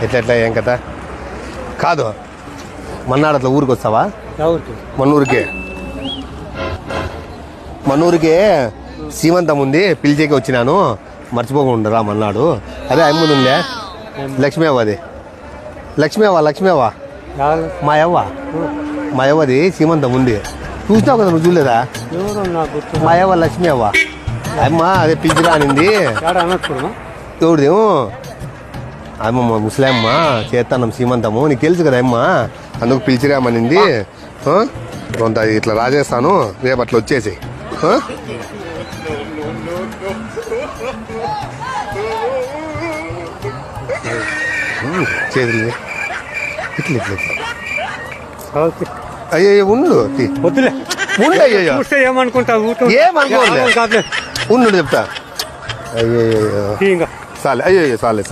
ఎట్లా ఏం కథ కాదు మన్నాడు అట్లా ఊరికి వస్తావా మనూరికే సీమంతం ఉంది పిలిచేకి వచ్చినాను మర్చిపోకుండా రా మన్నాడు అదే అమ్ముంది ఉందే లక్ష్మీ అవ్వ అది లక్ష్మీ అవ్వ మా అవ్వది సీమంతం ఉంది చూసినావు కదా నువ్వు చూడలేదా మా అవ్వ లక్ష్మీ అవ్వ అమ్మ అదే పిలిచిరా అనింది ఎవరిదేమో అమ్మమ్మ ముసలమ్మ చేస్తానం సీమంతము నీకు తెలుసు కదా అమ్మ అందుకు పిలిచిరామనింది కొంత ఇట్లా రాజేస్తాను రేపు అట్లా వచ్చేసి చేతులు ఇట్లా ఇట్లా అయ్యో ఉండు వద్దులే అయ్యో ఏమనుకుంటావు ఉండు చెప్తా అయ్యో చాలే అయ్యో చాలే